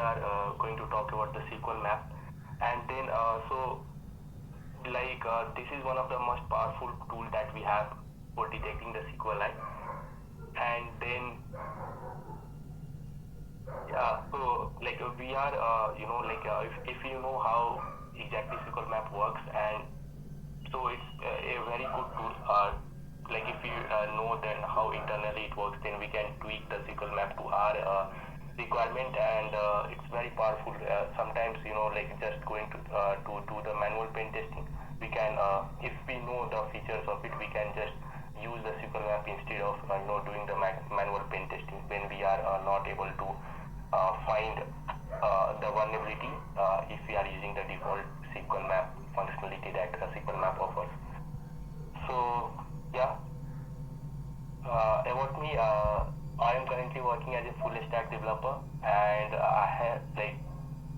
are going to talk about the sqlmap, and then this is one of the most powerful tool that we have for detecting the SQLi. And then we are if you know how exactly sqlmap works, and so it's a very good tool. If you know then how internally it works, then we can tweak the sqlmap to our requirement, and it's very powerful. Sometimes just going to do the manual pen testing, we can if we know the features of it, we can just use the sqlmap instead of doing the manual pen testing when we are not able to find the vulnerability if we are using the default sqlmap functionality that sqlmap offers. So yeah, about me, I am currently working as a full stack developer, and I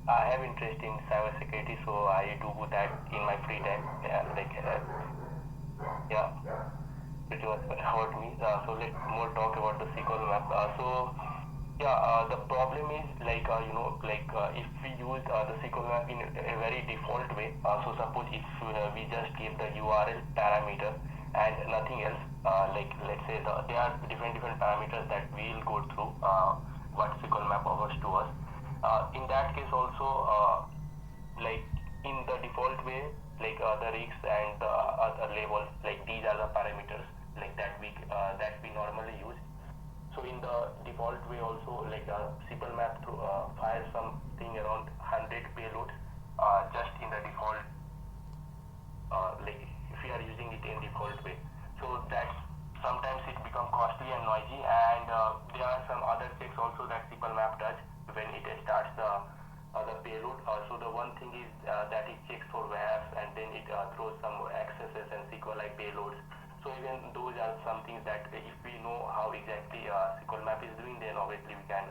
have interest in cybersecurity, so I do that in my free time. Pretty much about me. So let's more talk about the sqlmap. The problem is if we use the sqlmap in a very default way. So suppose if we just give the URL parameter and nothing else, let's say there are different parameters that we'll go through what sqlmap offers to us. In that case also, in the default way, the rigs and the other labels, these are the parameters that we normally use. So in the default way also, sqlmap fires something around 100 payloads just in the default, if we are using it in default way. So that's sometimes it becomes costly and noisy, and there are some other checks also that sqlmap does when it starts the payload. So the one thing is that it checks for WAFs, and then it throws some accesses and SQLi payloads. So even those are some things that if we know how exactly sqlmap is doing, then obviously we can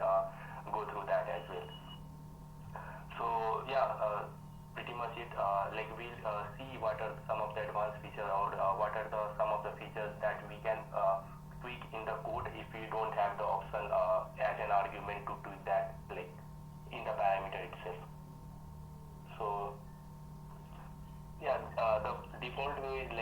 go through that as well. So pretty much it. We'll see what are some of the advanced features, or what are some of the features that we can tweak in the code if we don't have the option as an argument to tweak that in the parameter itself. So the default way is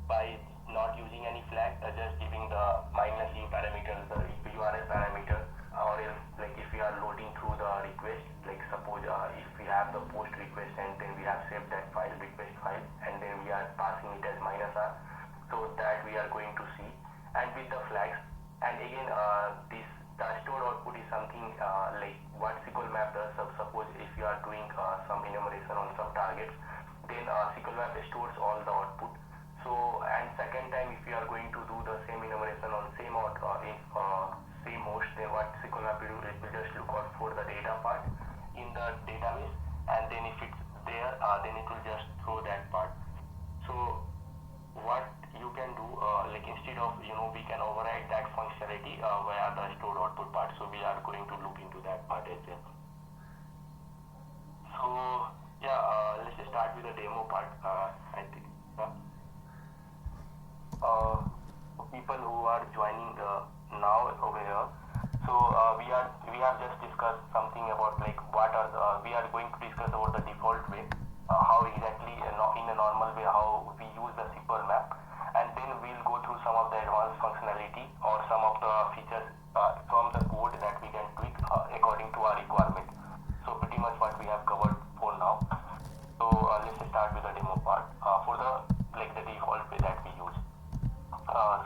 by not using any flag, just giving the -u parameter, the URL parameter, or else if we are loading through the request, suppose if we have the post request and then we have saved that file, request file, and then we are passing it as -r, so that we are going to see, and with the flags. And again, the stored output is something what sqlmap does. So suppose if you are doing some enumeration on some targets, then sqlmap stores all the output. So, and second time, if you are going to do the same enumeration on same same host, then what sqlmap will do, it will just look out for the data part in the database, and then if it's there, then it will just throw that part. So what you can do, instead of we can override that functionality via the stored output part. So we are going to look into that part as well. So let's start with the demo part. I think people who are joining now over here. So we have just discussed something about what are we are going to discuss about the default way, how exactly in a normal way how we use the sqlmap, and then we'll go through some of the advanced functionality or some of the features from the code that we can tweak according to our requirement. So pretty much what we have covered for now. So let's start with the demo part for the default way that we use.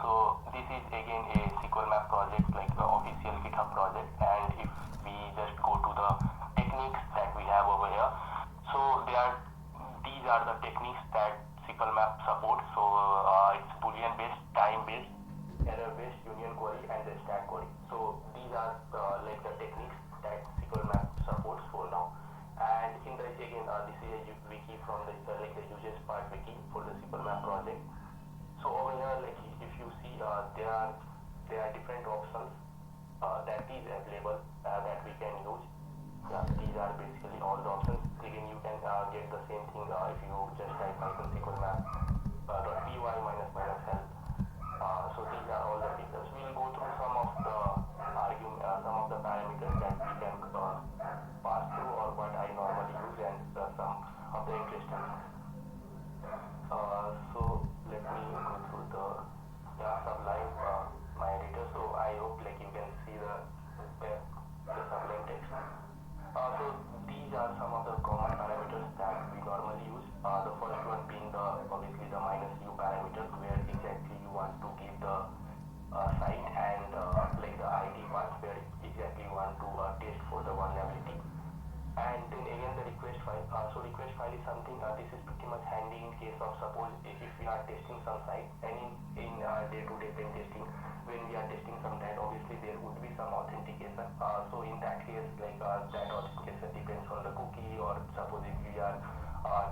So this is again a sqlmap project, official GitHub project, and if we just go to the techniques that we have over here, so these are the techniques that sqlmap supports. So it's boolean based, time based, error based, union query, and the stack query. So these are the techniques that sqlmap supports for now. And in the again this is a wiki from the users part wiki for the sqlmap project. So over here, if you see, there are different options that is available that we can use. These are basically all the options. Again, you can get the same thing if you just type sqlmap.py -help. So these are all the features. We'll go through some of the parameters that we can pass vulnerability. And then again the request file. So request file is something, this is pretty much handy in case of suppose if we are testing some site, and in day-to-day pen testing, when we are testing some site, obviously there would be some authentication. So in that case, like that authentication depends on the cookie, or suppose if we are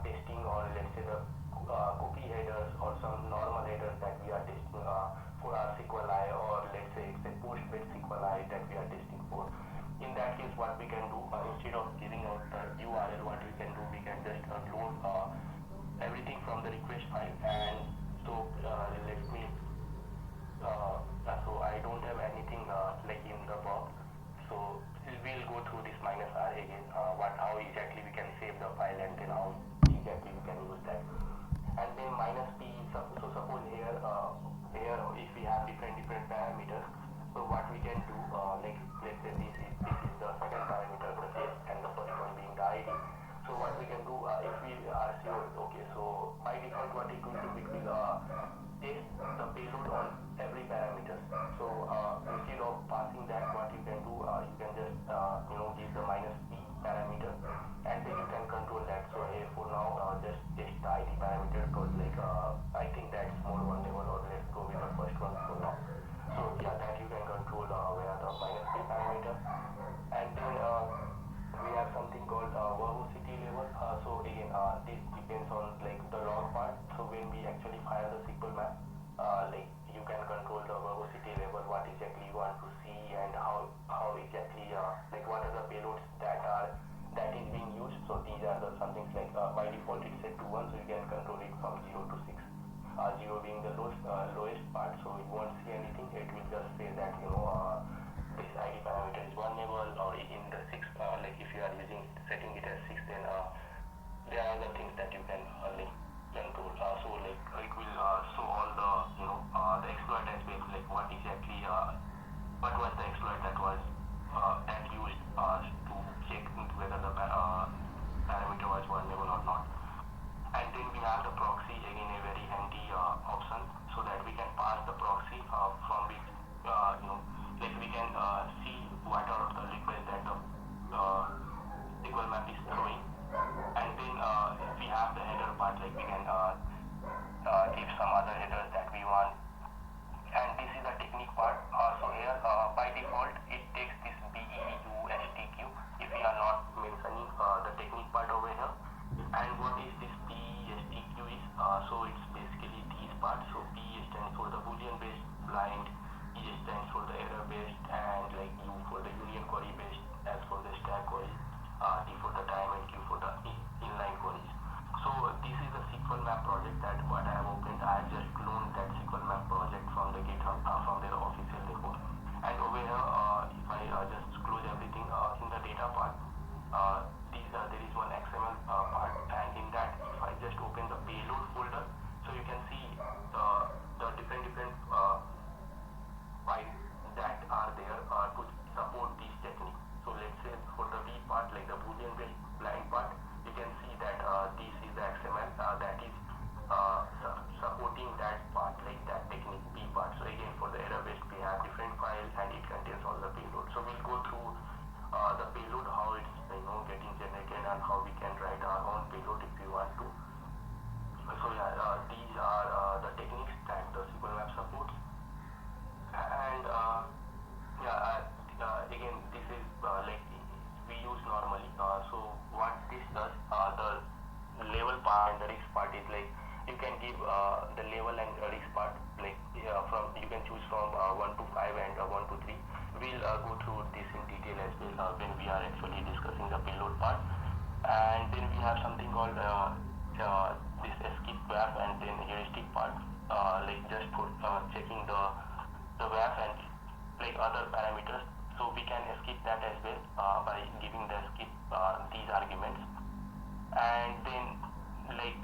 testing on, let's say, the cookie headers or some normal headers that we are testing for our SQLi, or let's say it's a post-based SQLi that we are testing for. In that case, what we can do, instead of giving out the URL, what we can do, we can just load everything from the request file. And so let me, so I don't have anything like in the box. So we'll go through this -r again, how exactly we can save the file, and then how exactly we can use that. And then -p, so suppose here if we have different parameters, so what we can do, like let's say this is the second parameter, the test, and the first one being the ID. So what we can do, if we are sure, okay, so by default what it will do, it will test the payload on every parameter. So instead of passing that, what you can do, you can just give the -p parameter, and then you can control that. So for now, just test the ID parameter, because like I think that's more vulnerable, or let's go with the first one for now. So yeah, that you can control where the -p parameter. And then we have something called verbosity level. So again, this depends on like the log part. So when we actually fire the SQL map, like you can control the verbosity level, what exactly you want to see, and how exactly like what are the payloads that is being used. So these are the some things like by default it's set to 1, so you can control it from 0 to 6. 0 being the lowest part, so you won't see anything. It will just say that this ID parameter is vulnerable, or in the 6, like if you are setting it as 6, then there are other things that you can like control. So like it will show all the the exploit aspects, like what exactly what was the exploit that was that used to check whether the parameter was vulnerable or not. And then we have the proxy, again a very handy option, so that we can pass the proxy from which like we can see what are the requests that the SQL map is throwing. And then we have the header part, like we can give some other headers that we want. And this is the technique part. So here by default it takes this BEUSTQ if we are not mentioning the technique part over here. And what is this BESTQ is? So it's basically these parts. So B stands for the Boolean based blind, E stands for the error based, and like U for the union query based, S for the stack query, T for the time, and Q for the inline queries. So this is the SQL map project that what I have opened. I have just cloned that SQL map project from the GitHub, from their official repo. And over here, if I just close everything in the data part, there is one XML part, and in that if I just open the payload folder, so you can see the different files that are there to support these techniques. So let's say for the B part, like the Boolean based blind part, you can see that this is the XML that is supporting that part, like that technique B part. So again, for the error based, we have different files, and it contains all the payload. So we'll go through the payload, how it's getting generated, and how we can write our own payload if you want to. So yeah, these are the techniques that the SQL map supports. And again, this is like we use normally. So what this does, the level part and the risk part is like you can give the level and risk part, like from you can choose from 1 to 5 and 1 to 3. We'll go through this in detail as well when we are actually discussing the payload part. And then we have something called this skip WAF and then heuristic part, like just for checking the WAF and like other parameters. So we can skip that as well by giving the skip these arguments. And then like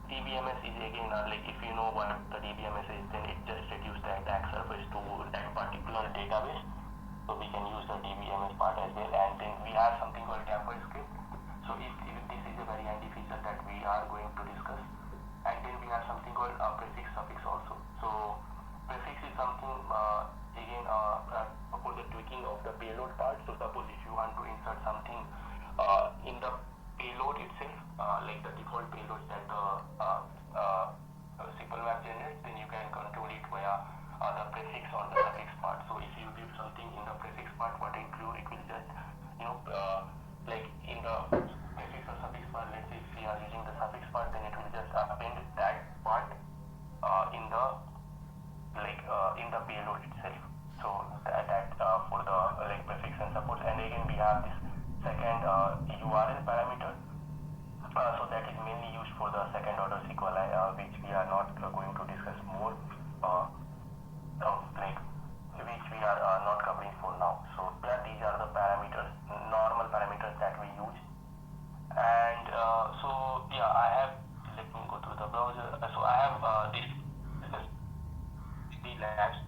DBMS is again like if you know what the DBMS is, then it just reduces the attack surface to that particular database. So we can use the DBMS part as well. And then we have something called tamper script. So if this is a very handy feature that we are going to discuss. And then we have something called prefix suffix also. So prefix is something again for the tweaking of the payload part. So suppose if you want to insert some something in the payload itself, like the default payload that the sqlmap generates, then you can control it via the prefix or the suffix part. So if you give something in the prefix part, what it will just like in the prefix or suffix part, let's say if we are using the suffix part, then it will just append that part in the in the payload itself. So that for the prefix and support. And again we have this second URL parameter. So that is mainly used for the second order SQLi, which we are not going to discuss more, which we are not covering for now. So yeah, these are the parameters, normal parameters that we use. And so yeah, I have, let me go through the browser. So I have this the labs.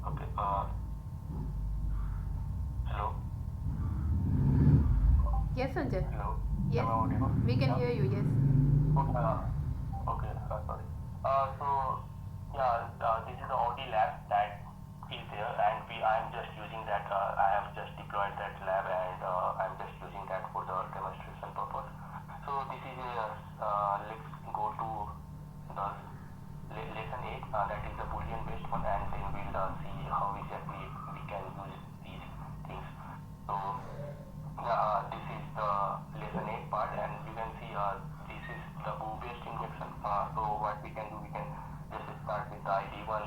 Okay. Hello. Yes, Sanjay. Hello. Yes, we can hear you. Yes. Okay. Sorry. So yeah, this is the OD lab that is there, and I am just using that. I have just deployed that lab, and I'm just using that for the demonstration purpose. So this is let's go to the lesson 8. That is the Boolean based one, and then we'll see how exactly we can use these things. So this is the lesson 8 part, and you can see this is the Boo based injection. So what we can do, we can just start with the ID1,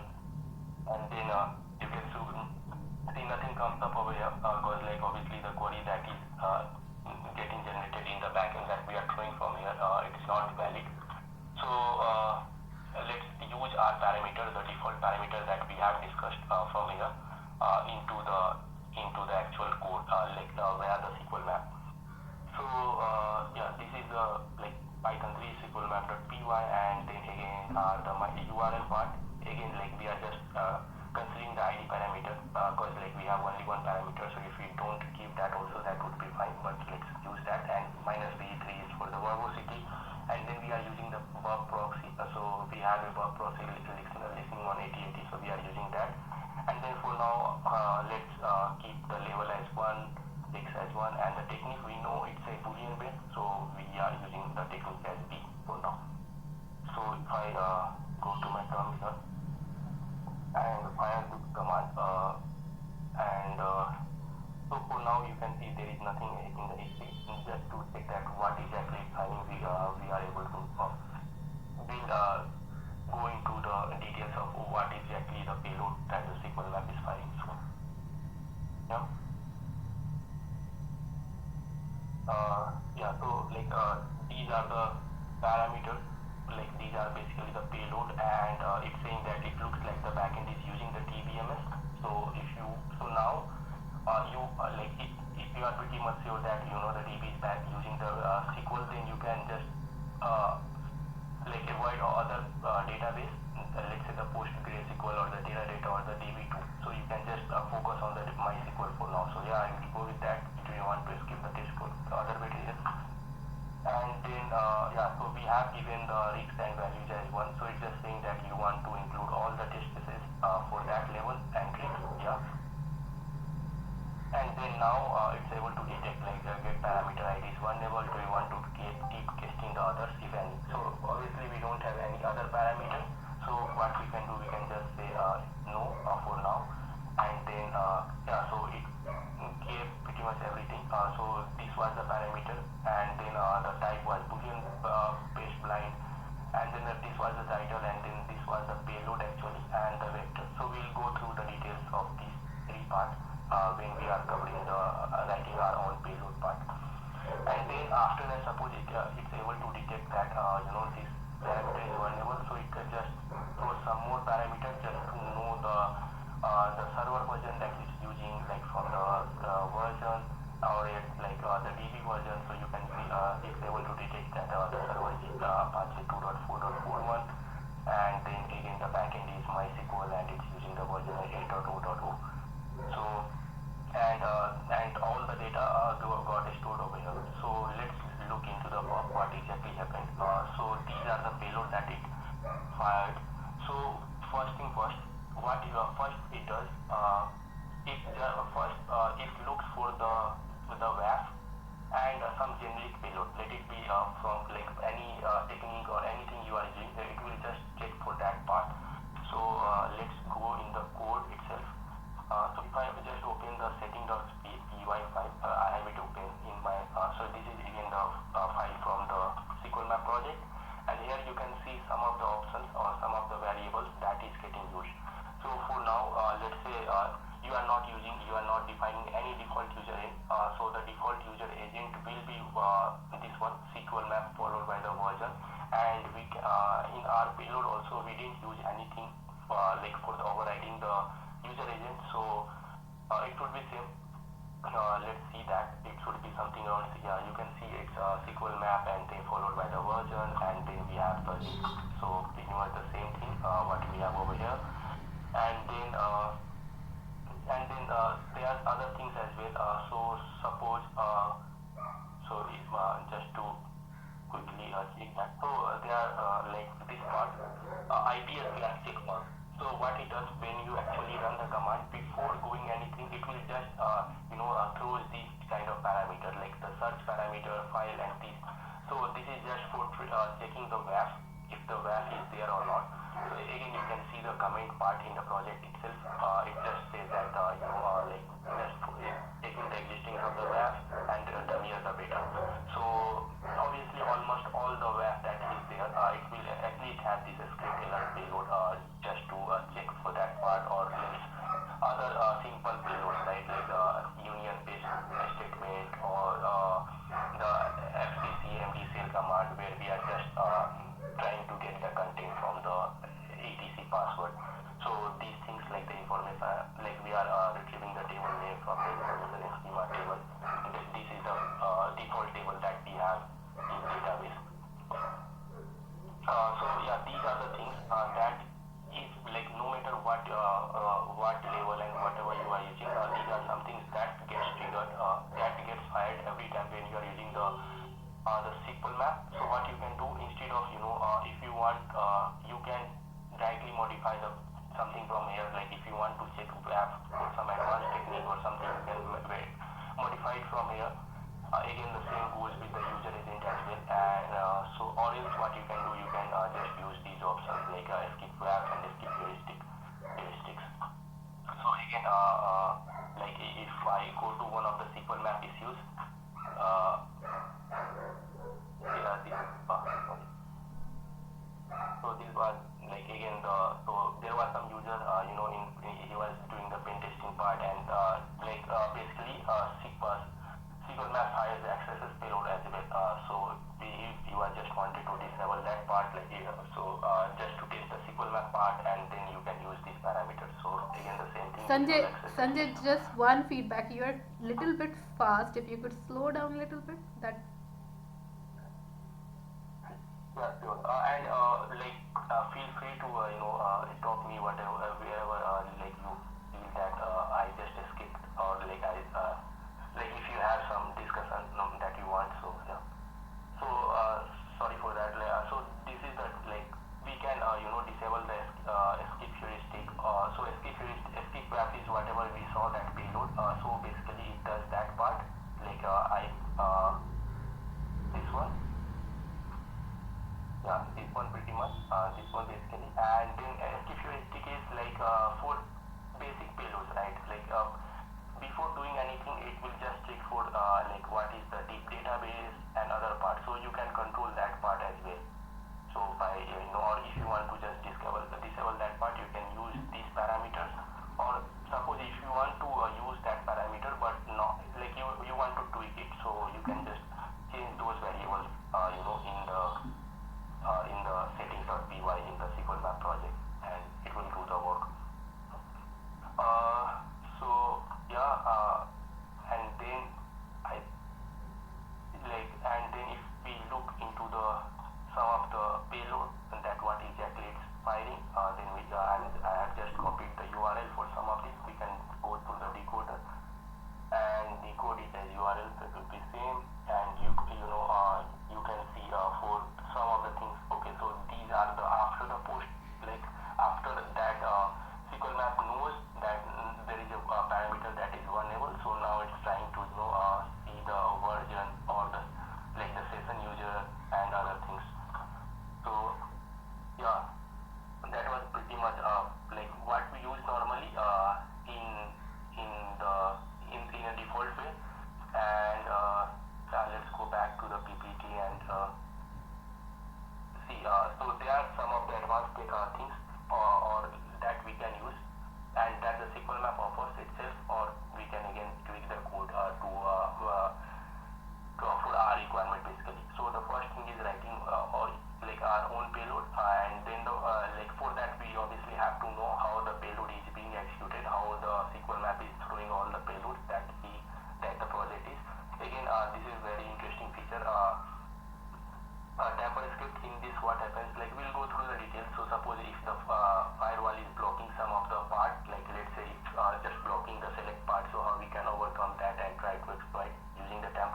and then you can see nothing comes up over here because obviously the query that is getting generated in the backend that we are throwing from here, it is not valid. So let's use our parameter, the default parameter that we have discussed from here into the actual code, via the SQL map. So yeah, this is the Python 3 sqlmap.py, and then again the URL part. Again, we are just considering the ID parameter because we have only one parameter. So if we don't give that also, that would be fine. But let's use that. And -v3 is for the verbosity, and then we are using the verb proxy. So we have a verb proxy listening on 8080. So we are using that. And then for now, let's keep the level as 1, x as 1, and the technique we know it's a Boolean based, so we are using the technique as b for now. So if I go to my terminal and fire this command, and so for now you can see there is nothing in the history. Just to check that what exactly is happening, we are able to we'll go into the details of what exactly the payload that the SQL map is firing. So yeah. Yeah, so these are the parameters, these are basically the payload, and it's saying that it looks like the backend is using the TBMS. So now you if you are pretty much sure that you know the DB is back using the SQL, then you can just avoid other database, let's say the PostgreSQL or the Teradata or the DB2. So you can just focus on the MySQL for now. So yeah, I will go with that. If you want to skip the test code, the other bit is. And then yeah, so we have given the risks and values as 1. So it's just saying that you want to include all the test cases for that level and click yeah. And then now it's able to detect the get parameter ID is 1 level. Do you want to keep testing the others if any? So obviously we don't have any other parameter. So what we can do, we can just say no for now, and then yeah, so it gave pretty much everything. So this was the parameter, and then the type was Boolean based blind, and then this was the title, and then this was the payload actually, and the vector. So we'll go through the details of these 3 parts when we are covering the writing our own payload part. And then after that, suppose it's able to detect that this parameter is 1 level, so it can just throw some more parameters just to know the server version that it's using, from the version, or the DB version. So you can see it's able to detect that the server is Apache 2.4.41, and then again the backend is MySQL and it's using the version 8.0.0. So and all the data got stored over here. So let's look into the what exactly happened. So these are the payload that it fired. So first thing first, what first it does, it looks for the here you can see some of the options or some of the variables that is getting used. So for now, let's say you are not defining any default user in. So the default user agent will be this one, sqlmap followed by the version, and in our payload also we didn't use anything like for the overriding the user agent. So it would be same. Let's see that it should be something else. Yeah, you can see it's sqlmap and then followed by the version, and then we have the link. So pretty much the same thing what we have over here, and then there are other things as well. So suppose so if just to quickly check that. So they are like this part, IPS class check mark. So what it does when you actually run the command, before doing anything, it will just throws these kind of parameter like the search parameter, file, and this. So this is just for checking the WAF, if the WAF is there or not. So again, you can see the comment part in the project itself. It just says that like just taking the existing from the WAF and near the beta. So obviously almost all the WAF that is there, it will at least have this script alert payload just to check for that part, or else other simple payloads like union based statement, or the fcc mdcl command where we are just trying to get the content from the etc password. So these things like the information, like we are retrieving the table name from the information schema table. This is the default table that we have in database. So yeah, these are the things that is like no matter what level and whatever you are using, these are some things that gets triggered, that gets fired every time when you are using the SQL map. So what you can do instead of if you want, you can directly modify the something from here. Like if you want to check WAF for some advanced technique or something, you can modify it from here. Again, the same goes with the user agent as well. And so, or else what you can do, you can just use these options like skip WAF and skip heuristics. So again, like if I go to one of the SQL map issues, so this was like again so there was some user he was doing the pen testing part, and basically SQL map hires the accesses payload as well. So if you are just wanted to disable that part, like just to test the SQL map part, and then you can use these parameters. So again the same thing. Sanjay, just one feedback. You are little bit fast. If you could slow down a little bit, that. Yeah, sure. And feel free to talk me whatever wherever like you feel that I just skipped, or like I like if you have some discussion that you want. So yeah. So sorry for that. So this is the like we can disable the skip heuristic. So skip graph is whatever we saw that payload. So basically it does that part. Like this one. Yeah, this one pretty much, this one basically, and then skip heuristic is like for basic payloads, right? Like before doing anything, it will just check for like what is the deep database and other parts. So you can control that part as well. So by or if you want to just disable that part, you can use these parameters. Or suppose if you want to use that parameter, but not like you want to tweak it, so you can just change those variables, in the settings.py in the SQL map project, and it will do the work. So yeah, and then if we look into the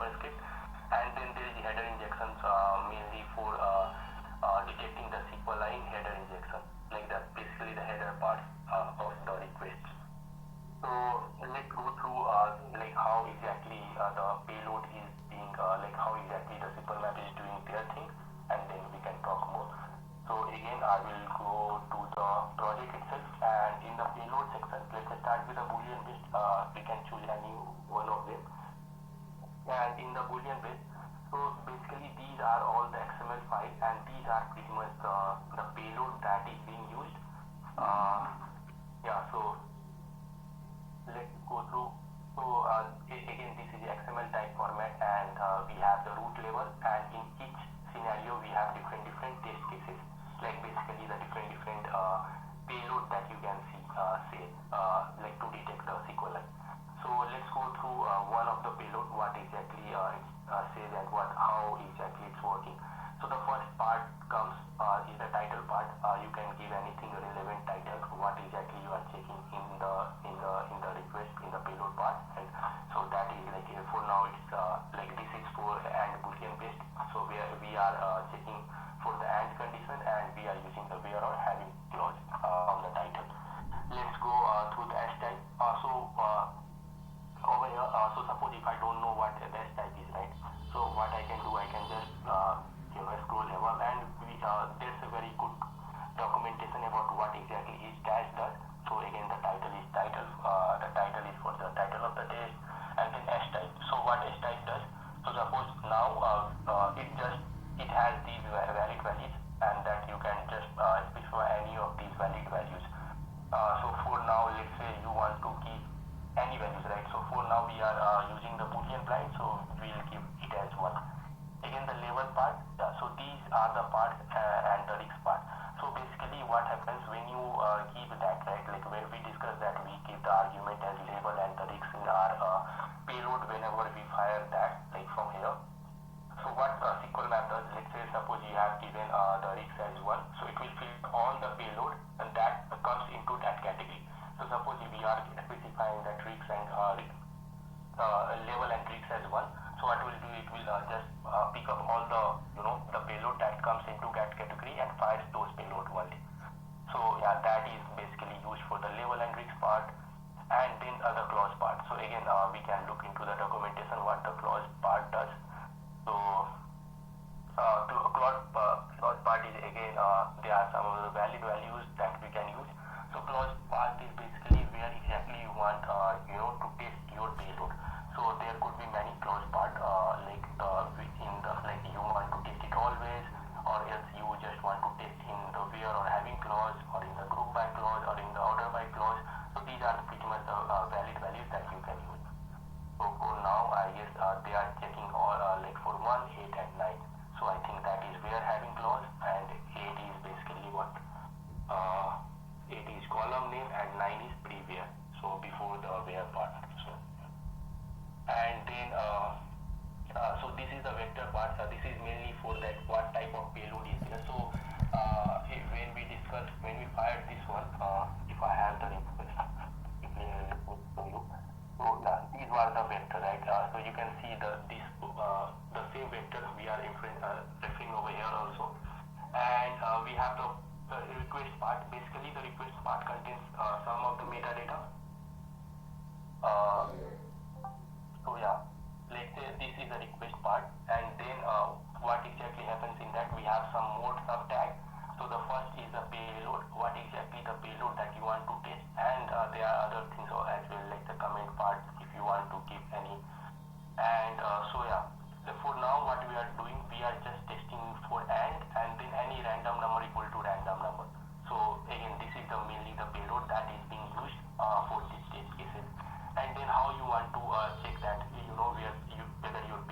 Python script. And then there is the header injections, mainly for detecting the SQLi in header injection, like that, basically the header part of the request. So let's go through like how exactly the payload is being like how exactly the sqlmap is doing their thing, and then we can talk more. So again, I will go to the project itself, and in the payload section, let's start with the boolean based. We can choose any one of them, and in the boolean based, so basically these are all the XML files, and these are pretty much the payload that is being used. Yeah, so let's go through. So again, this is the XML type format, and we have the root level, and in each scenario we have different test cases, like basically the different payload that you can see, say like to detect the SQLi. So let's go through one of the payload, what exactly it says and how exactly it's working. So the first part comes is the title part. You can give anything relevant title, what exactly you are checking in the request in the payload part, and so that is like for now it's like this is for and boolean based. So where we are checking for the and condition, and we are using the where or having clause on the title. Let's go through the hash type. Over here, so suppose if I don't know what the hash type is, right? So what I can do, I can just scroll above, and there's a very good documentation about what exactly each dash does. So again, the title is title. The title is for the title of the test, and then hash type. So what hash type does? So suppose now it has these valid values, and that you can just specify any of these valid values. So for now, let's say you want to keep any values, right? So for now we are using the boolean blind, so we'll give it as 1. Again, the label part, so these are the parts and the risk part. So basically what happens when you give that, right, like when we discuss that we give the argument as label and the risk in our payload whenever we fire that, like from here. So what sqlmap does, let's say suppose you have given the risk as 1, so it will fill all the payload, and that comes into that category. So suppose if we are specifying that risk and level and risk as 1, so what will do, it will just pick up all the the payload that comes into that category and fires those payload only. So yeah, that is basically used for the level and risk part. And then the clause part. So again, we can look into the documentation what the clause part does. So clause part is again there are some valid values that we can use. So clause part is basically where exactly you want to test your payload. So there could be many clause part like in the like you want to test it always, or else you just want to test in the where or having clause, or in the group by clause, or in the order by clause. So these are pretty much the valid values that you can use. So for now, I guess they are checking all like for 1, 8 and 9. So I think that is where having clause, and 8 is basically what 8 is column name, and 9 is pre-where. So before the where part. So and then so this is the vector part. This is mainly for that what type of payload is there. So when we fired this one, if I have the request, so yeah, these were the vector, right? So you can see the same vector we are referring over here also, and we have the request part. Basically, the request part contains some of the metadata. So yeah, let's say this is the request part, and then what exactly happens in that, we have some more sub tag. So the first is the payload, what exactly the payload that you want to test, and there are other things as well, like the comment part if you want to give any. And so yeah, for now what we are doing, we are just testing for and then any random number equal to random number. So again, this is mainly the payload that is being used for these test cases. And then how you want to check that whether your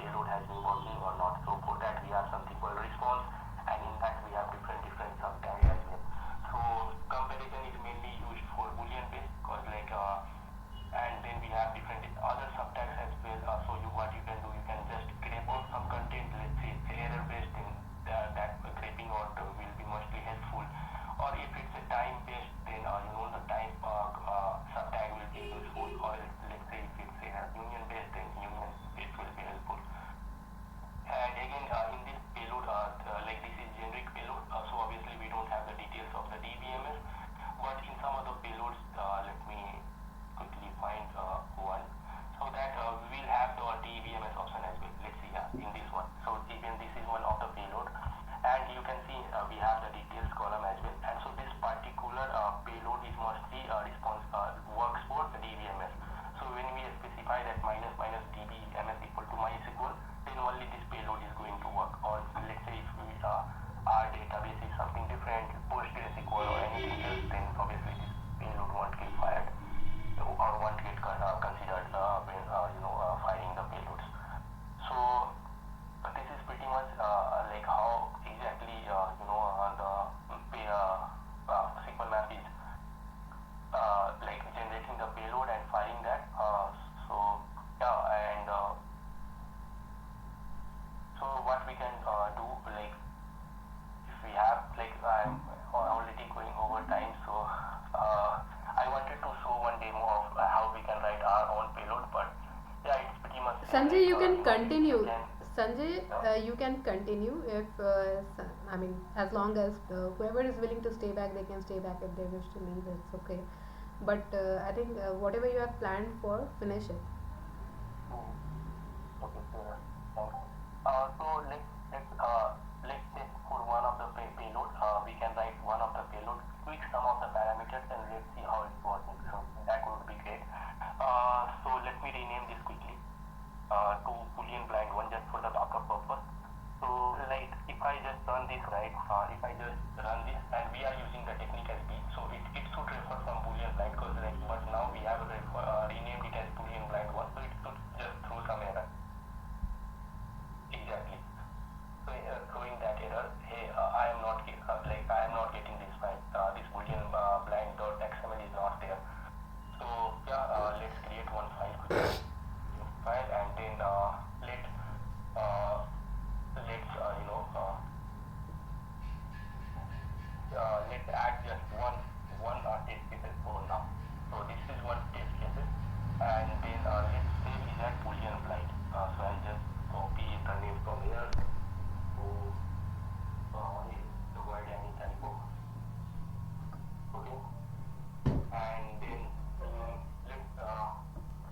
in this one. So even this is one of the payload, and you can see we have the details column as well. And so this particular payload is mostly response works for DBMS. So when we specify that minus minus DBMS equal to MySQL, then only this payload is going to work. Or let's say if we, our database is something different, PostgreSQL or anything else, then obviously this payload won't get fired or won't get considered when firing the payloads. So this is pretty much like how exactly the SQL map is like generating the payload and firing that. So yeah, and so what we can do, like if we have, like I'm already going over time, so I wanted to show one demo of how we can write our own payload, but yeah, it's pretty much Sanjay, like, you can if continue. you can, Sanjay, yeah. you can continue if I mean, as long as whoever is willing to stay back, they can stay back. If they wish to leave, it's okay. But I think whatever you have planned for, finish it. Mm. Okay, sure. Thanks. So let's say for one of the payload, we can write one of the payload, tweak some of the parameters, and let's see how it's working. So that would be great. So let me rename this quickly to Boolean blind one just for the backup purpose. So like if I just run this right, if I just run this, and we are using the technique as B, so it should refer from Boolean blind, because like, but now we have renamed it as Boolean blind one, so it should just throw some error. Exactly. So throwing that error, hey, I am not getting this file. This boolean blind.xml is not there. So yeah, let's create one file quickly. File, and then let's let's add just one test cases for now. So this is one test cases, and then let's save it as boolean blind. So I'll just copy the name from here to avoid any typo. Okay, and then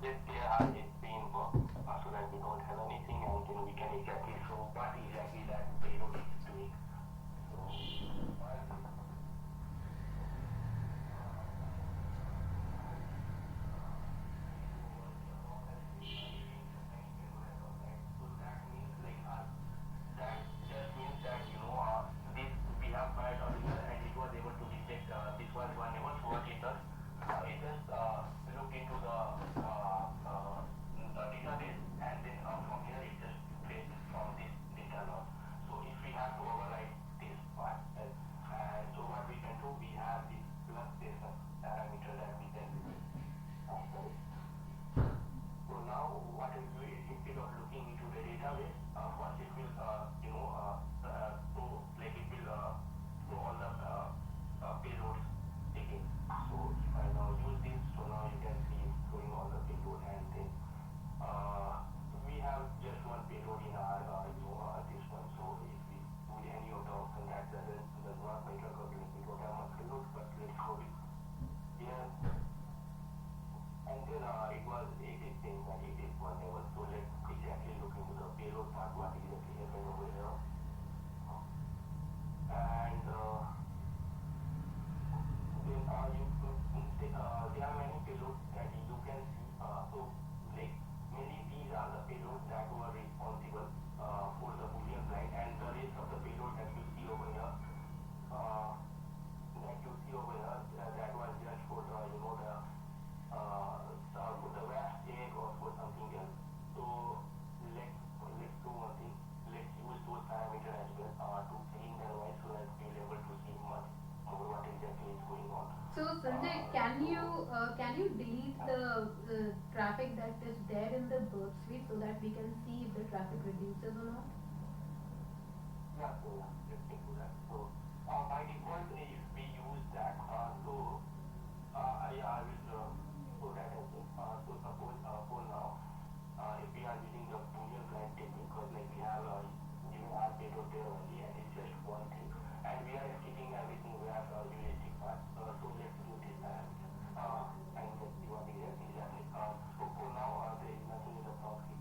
let's clear our main work so that we don't have anything, and then we can exactly show what exactly that payload is doing. So that means like that just means that this we have fired earlier, and it was able to detect this was one error. So what it does, it just look into the database, and then from here it just fetched from this data log. So if we have to override this part, and so what we can do, we have this plus this parameter that we can sorry. So now what it will do is, instead of looking into the database, first it will like it will throw all the payloads again. So if I now use this, so now you can see it's throwing all the payload, and then we have just one payload in our this one. So if we do any of the option, that does not make a calculation, we don't have much payload, but let's go with here. And then it was 80 things, and it is one level. So let's exactly look into the payload part, what exactly happened over here. And then there are many payloads that you can see. So like mainly these are the payloads that were responsible for the Boolean blind, and the rest of the payload that you see over here, that was just for the for the web check or for something else. So let's do one thing. Let's use those parameters as well to clean the noise, so that we'll able to see much more what exactly is going on. So Sanjay, can you delete the traffic that is there in the birth suite so that we can see if the traffic reduces or not? Yeah, so yeah, let me do that. So by default, if we use that, I will show that as well. So suppose for now, if we are using the Boolean blind technique, because like we have given our payload there only, and it's just one thing, and we are keeping everything we have heuristic part. So let's do this parameter, and let's see what exactly. So for now, there is nothing in the proxy.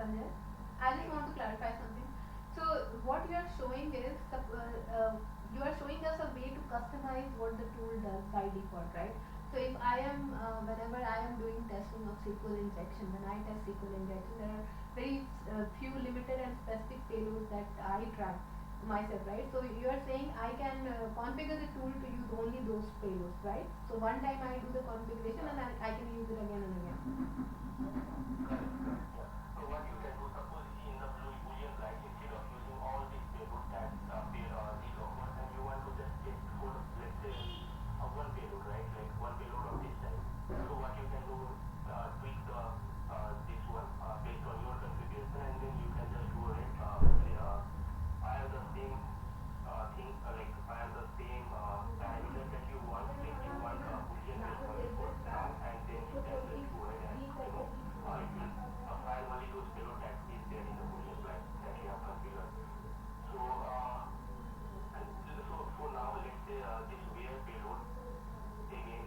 Sanjay, I just want to clarify something. So what you are showing is you are showing us a way to customize what the tool does by default, right? So if I am whenever I am doing testing of SQL injection, when I test SQL injection, there are very few limited and specific payloads that I track myself, right? So you are saying I can configure the tool to use only those payloads, right? So one time I do the configuration and I can use it again and again. Correct, correct, yeah. So what you can do, suppose in the Boolean line, instead of using all these payloads that these offers, and you want to just test for, let's say, one payload, right? Like one payload of this type. So what you can do, tweak the this one based on your configuration, and then you can just go ahead. Say, I have the same thing, like I have the same parameter that you want, like you want a Boolean based value for now, and then you can just go ahead and it will fire only those payload that is there in the Boolean line that you have configured. So and so for now, let's say this where payload again.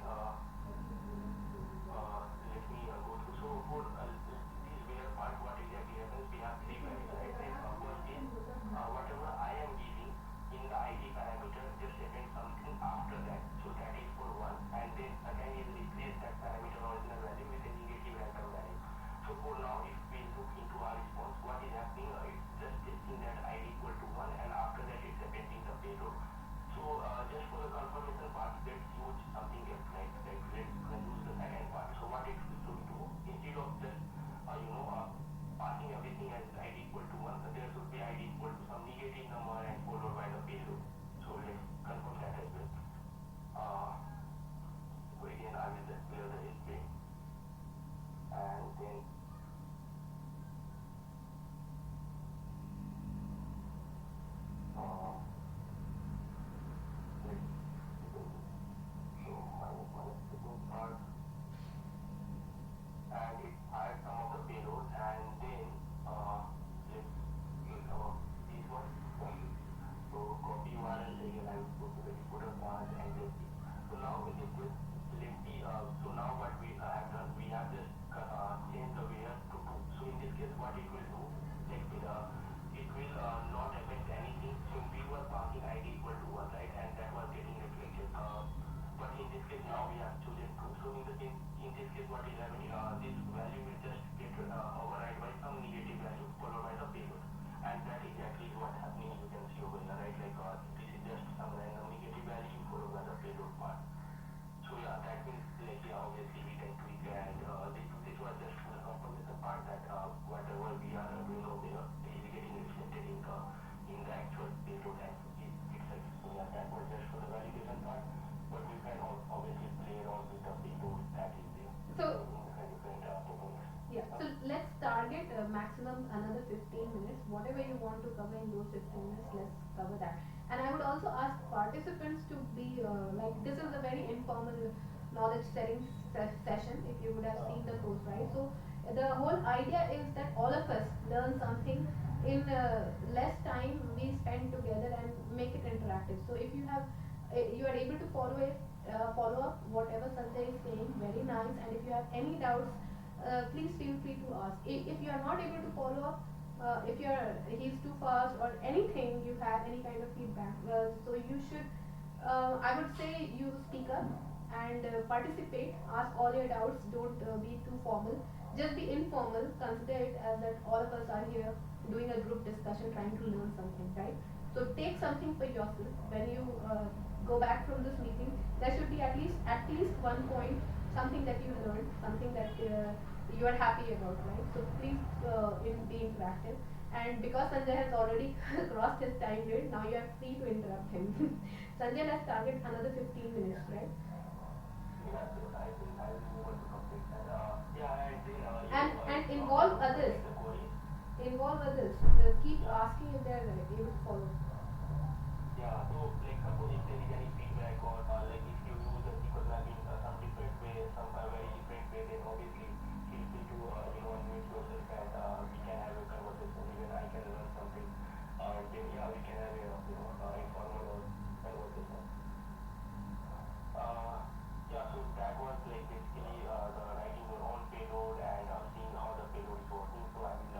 Let me go through. So for this where part, what exactly happens? We have three values, right? Then first is whatever I am giving in the ID parameter, just append something after that. So that is for one, and then second is replace that parameter original value with a negative random value. So for now, if we look into our response, what is happening? It's just testing that ID equal to one, and after that it's appending the payload. So just for the confirmation part, let's use something else, like let's use the second part. So what it should do, instead of just passing everything as ID equal to one, there should be ID equal to some negative number and followed by the payload. So let's confirm that as well. So again, I will just clear the display, and then so my second part, and it adds some of the payload, and then let's use our this one. So copy one, and again I will go to the decoder part, and let's see. So now in this case, let's see. So now what we have done, we have just changed the where to 2. So in this case, what it will do, like it will not affect anything. So we were passing ID equal to 1, right, and that was getting reflected. But in this case, now we have chosen 2. So in this case, what is happening? This value will just get override by some negative value followed by the payload, and that exactly is what happening. You can see over here, right? Like this is just some random negative value followed by the payload part. So yeah, that means like obviously we can tweak, and this was just for the confirmation part that whatever we are doing over here is getting reflected in the actual payload and itself. So yeah, that was just for the validation part, but we can obviously play around with the payload that is there. So In different components. yeah, so let's target maximum another 15 minutes. Whatever you want to cover in those 15 minutes, let's cover that. And I would also ask participants to be like, this is a very informal knowledge sharing session, if you would have seen the course, right? So the whole idea is that all of us learn something in less time we spend together and make it interactive. So if you have you are able to follow up whatever Sanjay is saying, very nice. And if you have any doubts, please feel free to ask. If you are not able to follow up, if he's too fast or anything, you have any kind of feedback, so you should, I would say, you speak up and participate. Ask all your doubts. Don't be too formal. Just be informal. Consider it as that all of us are here doing a group discussion, trying to learn something, right? So take something for yourself when you go back from this meeting. There should be at least one point, something that you learned, something that you are happy about, right? So please be interactive. And because Sanjay has already crossed his time period, now you are free to interrupt him. Sanjay, let's target another 15 minutes, right? Yeah, so I will move on to complete that. Yeah, and then And if involve you others. make the query. Involve others. Keep Yeah. asking if they are able to follow. Yeah, so like suppose if there is any feedback, or like if you use the SQL map in some different way, some very different way, then obviously feel free to unmute yourself, and we can have a conversation. Even I can learn something, and then yeah, we can have a informal or conversation. Yeah, so that was like basically the writing your own payload and seeing how the payload is working. So I will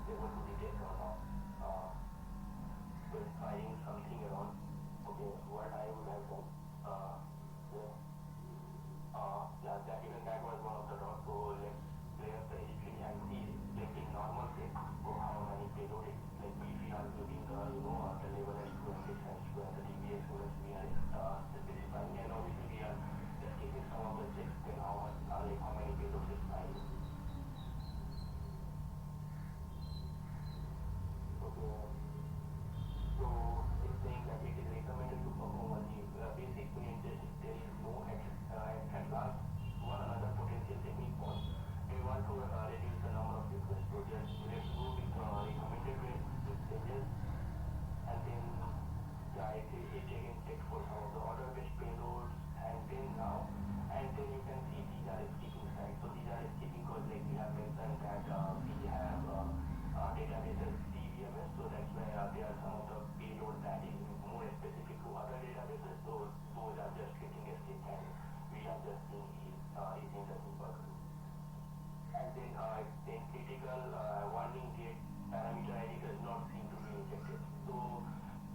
it's able to detect or not. Uh, specifying something around, okay, what I would have done, yeah, yeah, that even that was one of the dots. So let's clear the history and see, like in normal case, so how many payload it, like if we are using the, the level SQL6 and SQL, the DBS, we are specifying, and obviously we are just keeping some of the checks, then how much, like how many payloads it's finding. Okay. So it's saying that it is recommended to perform only basic unit tests if there is no at last one another potential technique point. We want to reduce the number of requests. So just let's go with recommended ranges, and then yeah, it again checked for some of the order based payloads, and then now, and then you can see these are skipping sites. So these are skipping because like we have mentioned that we have databases DBMS, so that's why there are some of the payload that is more specific to other databases. So those are just getting skipped, and we are just seeing is in the simple. And then critical warning date parameter ID does not seem to be injected. So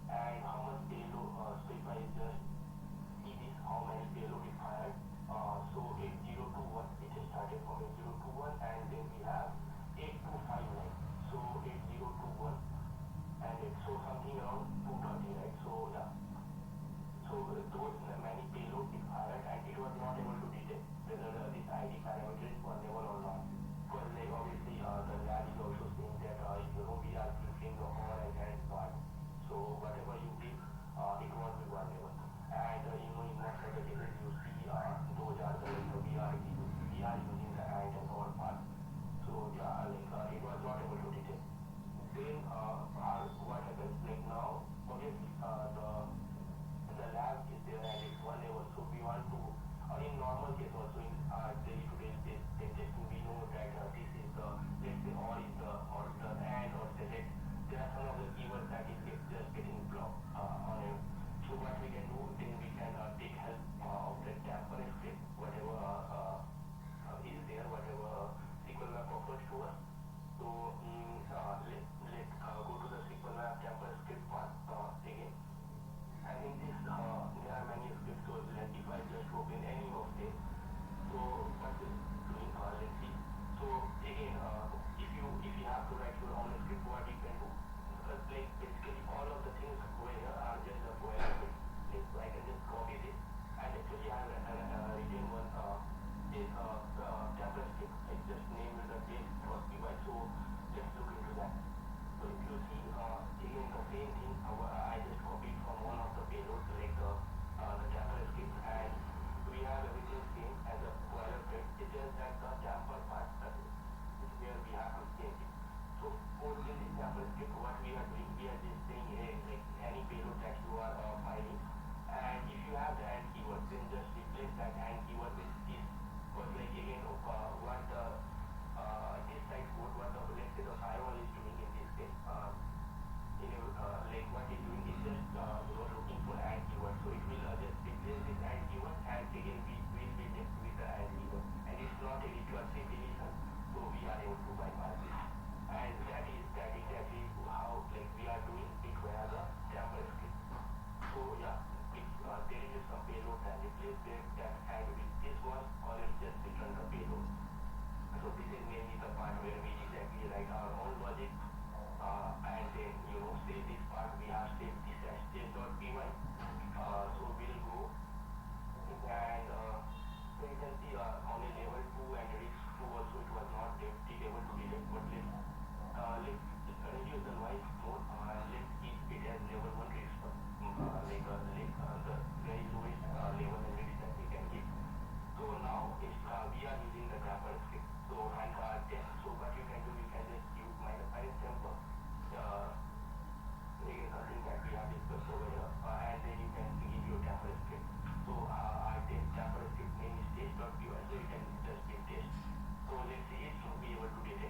and how much payload specify is just see this how many payload required. So 8021 it started from 8021, and then we have 8259. So 8021, and it shows something around 230, right? So yeah. So those many payload required, and it was not able to detect whether this ID parameter is vulnerable or not. Because like obviously the lab is also saying that we are preferring the or and not. So whatever you give, it won't be vulnerable. And in most of the cases you see those are the like we are using the and or part. So yeah, like it was not able to detect. Then what happens like now? Obviously the lab is there and it's one level, so we want to, in normal case also in day-to-day testing, we know that this is the, let's say, or is the, or the and or select, there are some of the keywords that is just getting blocked on it. So what we can do, then we can take help of the tamper script, whatever is there, whatever SQLmap offers to us. So let's go to the SQLmap tamper script part again. And in this, there are many scripts, so like if I just open any of them, so what is doing, let's see. So again, if you have to write your own script, what you can do, like basically all of the things over here are just a boilerplate. Like so I can just copy this, and actually I have written one is template script. I just named it a test.py. So let's look into that. So if you see, again the same thing, I just copied from one of the payloads, like the tamper script, and we have everything same as a boilerplate. It's just that the tamper part is where we have to change it. So for this tamper script, what we are doing, we are just saying, hey, like any payload that you are filing, and if you have the and keyword, then just replace that and keyword with this. Because like again, what the this site code, what the let's say the firewall is doing in this case, like what it's doing is just looking for and keyword. So it will just replace this and keyword, and again we will be left with the and keyword. And it's not a recursive deletion, so we are able to bypass this. And that is exactly how like we are doing it via the tamper script. So yeah, if there is some payload and replace that and with this one, or it's just return the payload. So this is mainly the part where we exactly write our own logic, and then say this part we have saved this as test.py. So we'll go and so you can see on a level 2 and risk 2 also it was not able to detect, but let's reduce the noise more and let's keep it as level 1 risk, the very lowest level and risk that we can give. So now we are using the tamper script. So and so what you can do, you can just use minus temper. Again, something that we have discussed over here, and then you can give your tamper script. So our tamper script name is test.py, so you can just give test. So let's see, it should be able to detect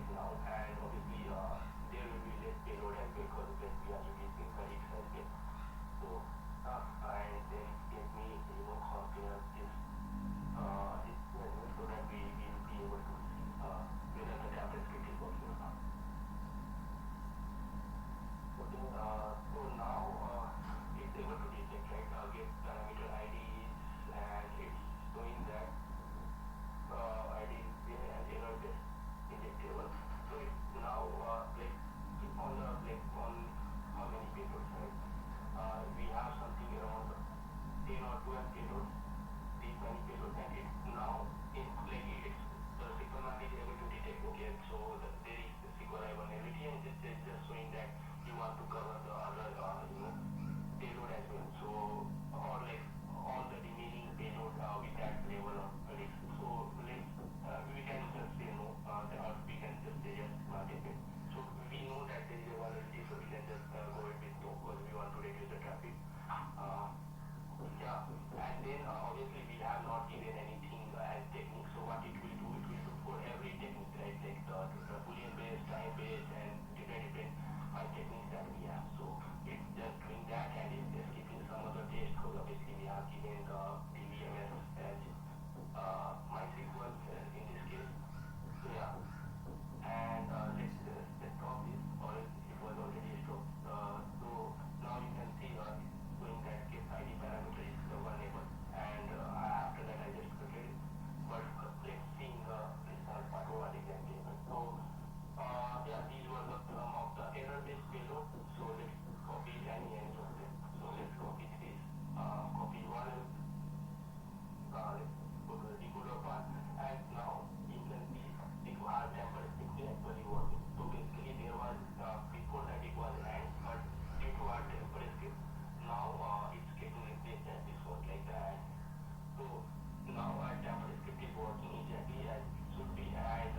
we have something around 10 or 12 payloads, these many payloads, and it now it's the sqlmap is able to detect. Okay, so there is the SQLi vulnerability, and it's just showing that you want to cover the other payload as well. So or like all the remaining payload with that level of risk. So we can just say no, or we can just say yes, take it. So we know that there is a vulnerability, so we can just go ahead with no because we want to reduce the traffic. Uh, yeah, and then obviously we have not given anything as technique. So what it will do for every technique, right? Like the boolean based, time based, and different techniques that we have. So it's just doing that, and it's just keeping some other test because obviously we have given the DVMS as MySQL in this case. So yeah, and let's stop this, or it was already stopped. So now you can see going that case ID parameter is the one label, and after that I just created it. But let's see in the this part what exactly happened. So yeah, these were some of the error-based payload. So let's copy any of them. So let's copy this. Copy one. Let's go to the decoder part, and now you can see our temper script is actually working. So basically there was before that it was and, but due to our temper script, now it's getting replaced as this was like that. So now our temper script is working exactly as it should be, and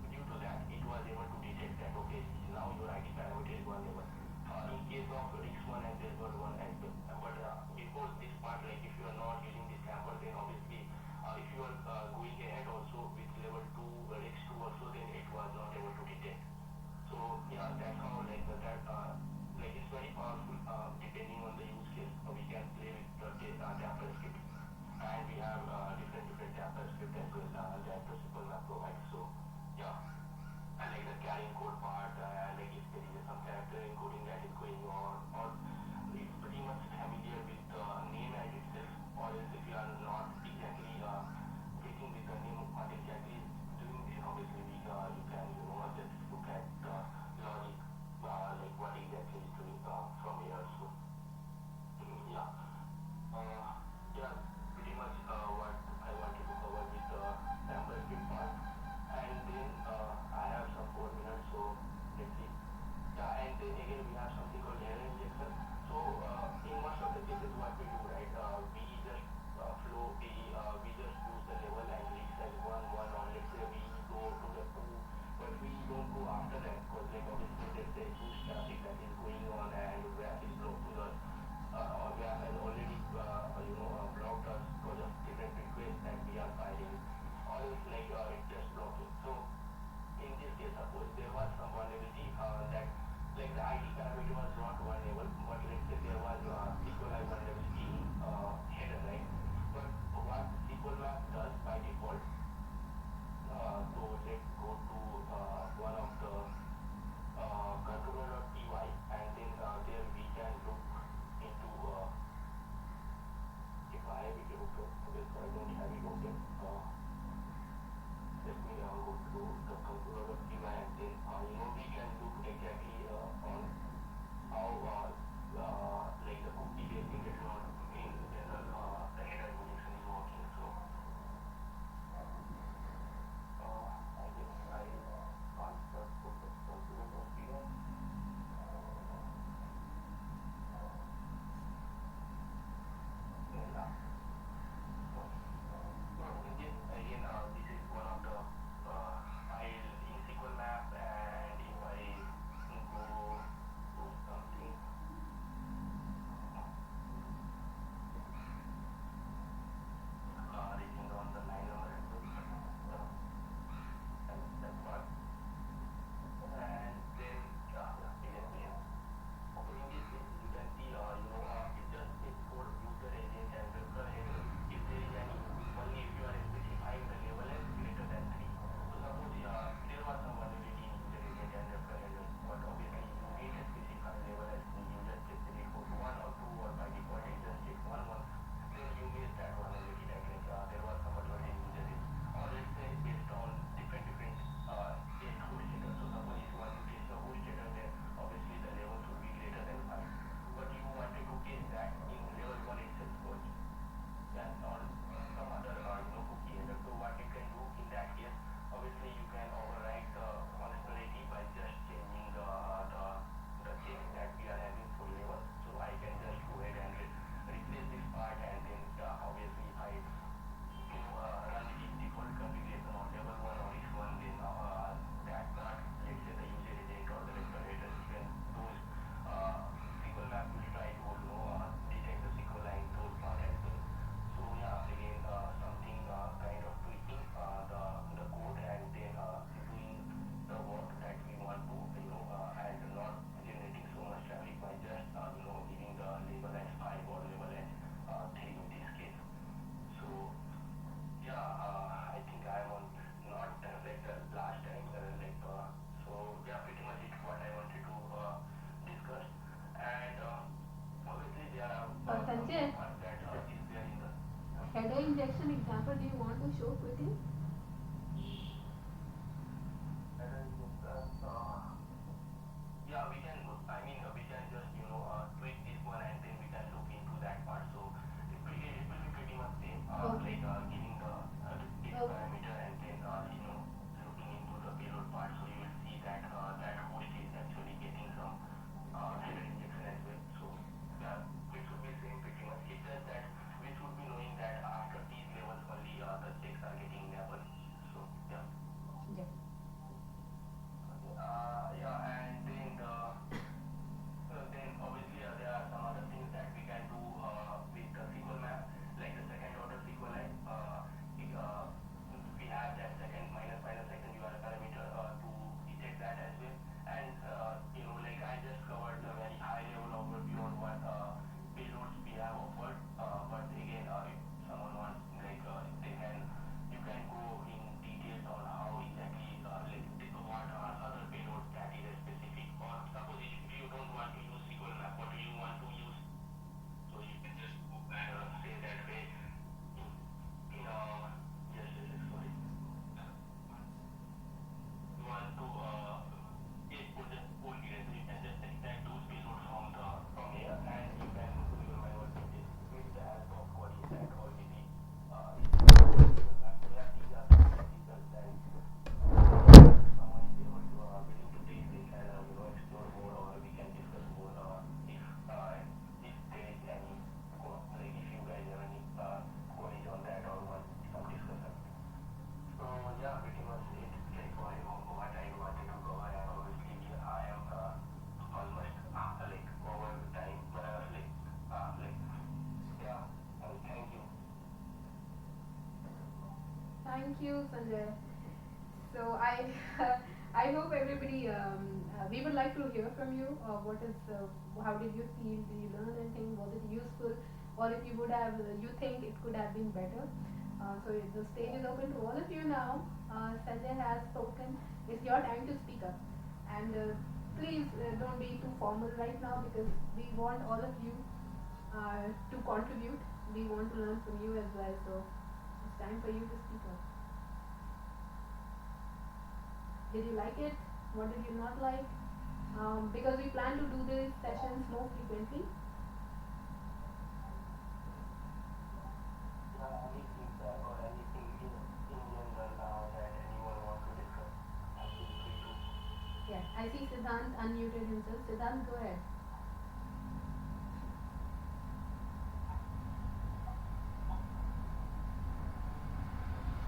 due to that it was able to detect that okay, now your ID parameter is one level. In case of risk one and there was one as well. But before this part, like if you are not using this sample, then obviously if you are going ahead also with level 2, risk 2 also, then it was not able to detect. So yeah, that's how like like it's very powerful depending on the use case. We can play with the tamper script, and we have different tamper script as well that the sqlmap provides. So yeah, and like the carrying code part, like if there is some character encoding that is going on, or it's pretty much familiar with the name as itself, or else if you are not exactly fitting with the name what exactly is doing, then obviously you can just look at the logic, like what exactly is doing from here. So yeah, yeah, pretty much what I wanted to cover with the sample script part. And then I have some 4 minutes, so let's see. Yeah, and then again we have something called error injection. So in most of the cases, what we do, right? We just we just use the level and reach as one, or let's say we go to the two, but we don't go after that because like obviously there's a huge traffic that is going on, and where is blocked to us, or where has already blocked us because of different requests that we are filing, or it's like it's just blocking. So in this case, suppose there was some vulnerability that like the ID parameter was not one level, but let's say there was SQLi vulnerability in header, right? But what sqlmap does by default, so let's go to one of the controller.py, and then there we can look into if I have it open. Okay, so I don't have it open. Let me go to the controller.py, and then we can look exactly on how like the cookie based injection in general the header injection is working. So I guess example do you want to show quickly? Let us discuss. Yeah, we can. I mean, we can just tweak this one and then we can look into that part. So it will be pretty much same. Okay. Like giving the this Okay. parameter and then looking into the payload part. So you will see that that host is actually getting some header injection as well. So yeah, it should be same pretty much. It's just that we should be knowing that after these levels only the checks are getting enabled. So yeah. Yeah. Okay. Yeah, and then obviously there are some other things that we can do with the SQL map, like the second order SQLi. It, we have that second minus minus second URL parameter to detect that as well. And like I just covered the very high level overview on what payloads we have offered. But again, if someone wants, like they can, you can go in details on how exactly what are other payloads that is specific. Or suppose if you don't want to use SQL map, what do you want to use? So you can just go and say that way in just sorry. You want to put the whole details. So you can just extract those payloads from here and you can do your manual changes with the help of what is that already is available in SQL map. So yeah, these are some of the features that if someone is able to willing to take this and explore more, or we can discuss more if there is any like if you guys have any queries on that or want some discussion. So yeah, pretty much it. Like what I wanted to cover, and obviously I am almost like over time, like yeah. Thank you. Thank you, Sanjay. So I I hope everybody we would like to hear from you. What is how did you feel? Did you learn anything? Was it useful? Or if you would have you think it could have been better? So the stage is open to all of you now. Sanjay has spoken. It's your time to speak up, and please don't be too formal right now because we want all of you to contribute. We want to learn from you as well. So it's time for you to speak up. Did you like it? What did you not like? Because we plan to do these sessions more frequently. Yeah, any feedback or anything in general that anyone wants to discuss, feel free to. Yeah, I see Siddhant unmuted himself. Siddhant, go ahead.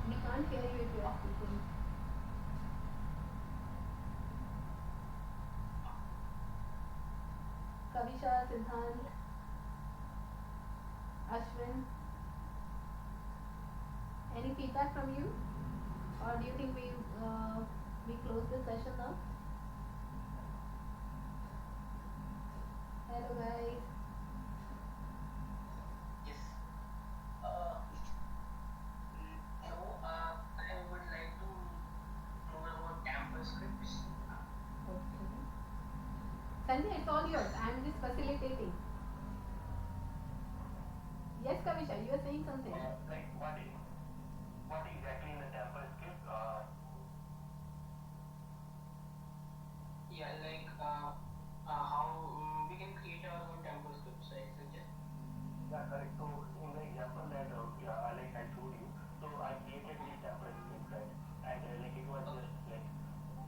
We can't hear you if you are speaking. Kavisha, Siddhant, Ashwin, any feedback from you? Or do you think we close the session now? Hello guys. Yes. No, I would like to know about campus scripts. Okay. Sanjay, it's all yours. I'm just facilitating. Yes, Kavisha, you are saying something. Like what exactly in the temple script? Yeah, like how we can create our own campus scripts, right, Sanjay? Yeah, correct. So in the example that yeah, like I showed you, so I created this template script, right? And like it was Okay. just like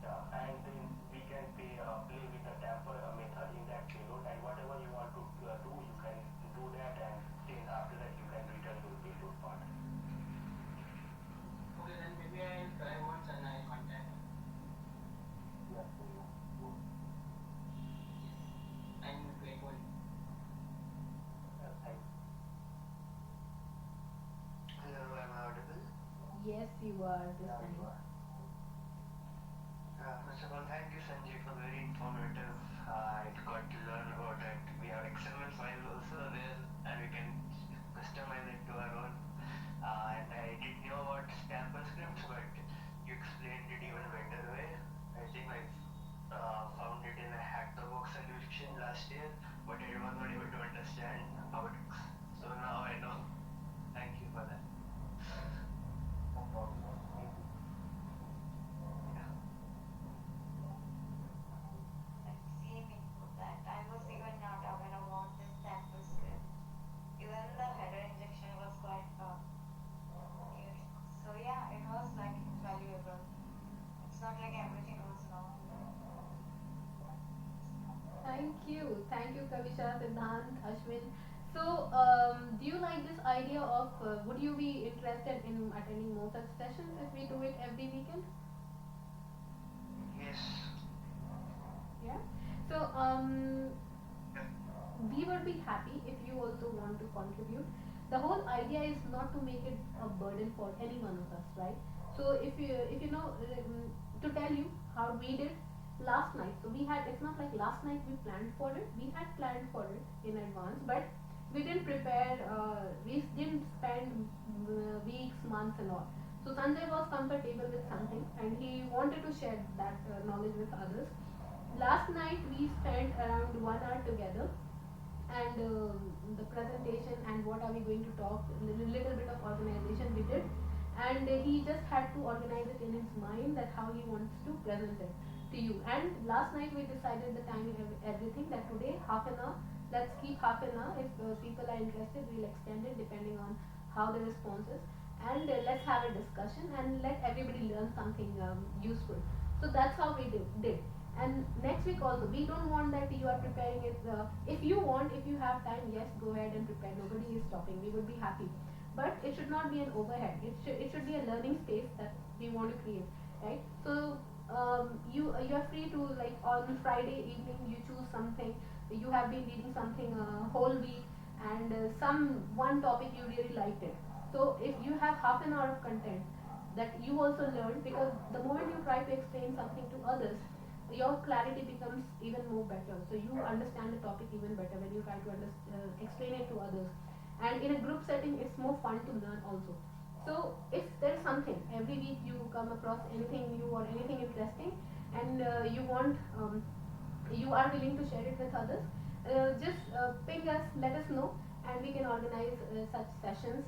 yeah, and then we can play with the temper method in that payload, and whatever you want to do, you can do that, and then after that you can return your payload part. Okay, then maybe I'll try once and I'll contact you. Yeah, so Yes. And great one. thanks. Hello, am I audible? Yes, you are this Yeah, you time. are. First of all, thank you, Sanjay, for very informative. I got to learn about that. We have XML files also there, and we can customize it to our own. And I didn't know about sample scripts, but you explained it even better way. I think I found it in a hack the box solution last year, but I was not able to understand how it works. So now I know. Thank you for that. Thank you, Kavisha, Siddhant, Ashwin. So, do you like this idea of? Would you be interested in attending more such sessions if we do it every weekend? Yes. Yeah. So, we would be happy if you also want to contribute. The whole idea is not to make it a burden for any one of us, right? So if you know, to tell you how we did last night. So we had, it's not like last night we planned for it. We had planned for it in advance, but we didn't prepare. We didn't spend weeks, months, and all. So Sanjay was comfortable with something, and he wanted to share that knowledge with others. Last night we spent around 1 hour together, and the presentation and what are we going to talk, little bit of organization we did, and he just had to organize it in his mind that how he wants to present it to you. And last night we decided the time and everything, that today half an hour, let's keep half an hour. If people are interested, we'll extend it depending on how the response is, and let's have a discussion and let everybody learn something useful. So that's how we did. And next week also, we don't want that you are preparing it. If you want, if you have time, yes, go ahead and prepare. Nobody is stopping. We would be happy, but it should not be an overhead. It should be a learning space that we want to create, right? So you are free to, like, on Friday evening you choose something. You have been reading something whole week, and some one topic you really liked it. So if you have half an hour of content that you also learn, because the moment you try to explain something to others, your clarity becomes even more better. So you understand the topic even better when you try to explain it to others. And in a group setting, it's more fun to learn also. So if there's something every week you come across anything new or anything interesting, and you want, you are willing to share it with others, just ping us, let us know, and we can organize such sessions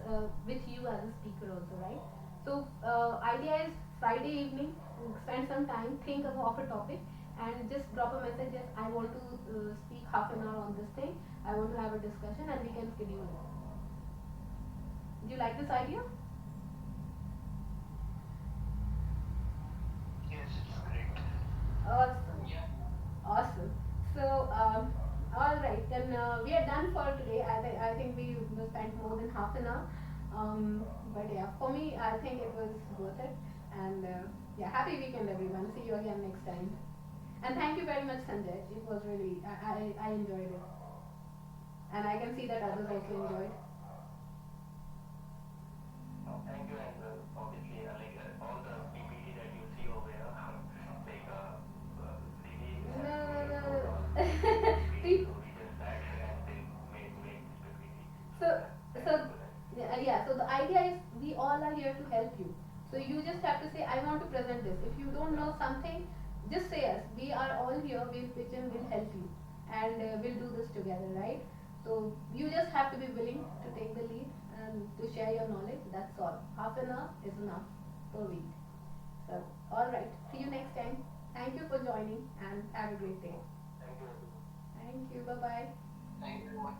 with you as a speaker also, right? So idea is Friday evening, spend some time, think of a topic, and just drop a message. Yes, I want to speak half an hour on this thing. I want to have a discussion, and we can schedule it. Do you like this idea? Yes, it's great. Awesome. Yeah. Awesome. So, all right, then we are done for today. I think we spent more than half an hour. But yeah, for me, I think it was worth it. And yeah, happy weekend, everyone. See you again next time. And thank you very much, Sanjay. It was really, I enjoyed it. And I can see that others Thank you. also enjoyed. Thank you, and obviously, all the PPT that you see over here, really No, helpful. It no, was no. all PPT, Pe- so we just sat and then made this PPT. So so, thank you so, for that. yeah, so the idea is we all are here to help you. So you just have to say, I want to present this. If you don't know something, just say us. We are all here. We'll pitch in, we'll help you. And we'll do this together, right? So you just have to be willing to take the lead and to share your knowledge. That's all. Half an hour is enough per week. So, all right. See you next time. Thank you for joining and have a great day. Thank you, everyone. Thank you. Bye bye. Thank you very much.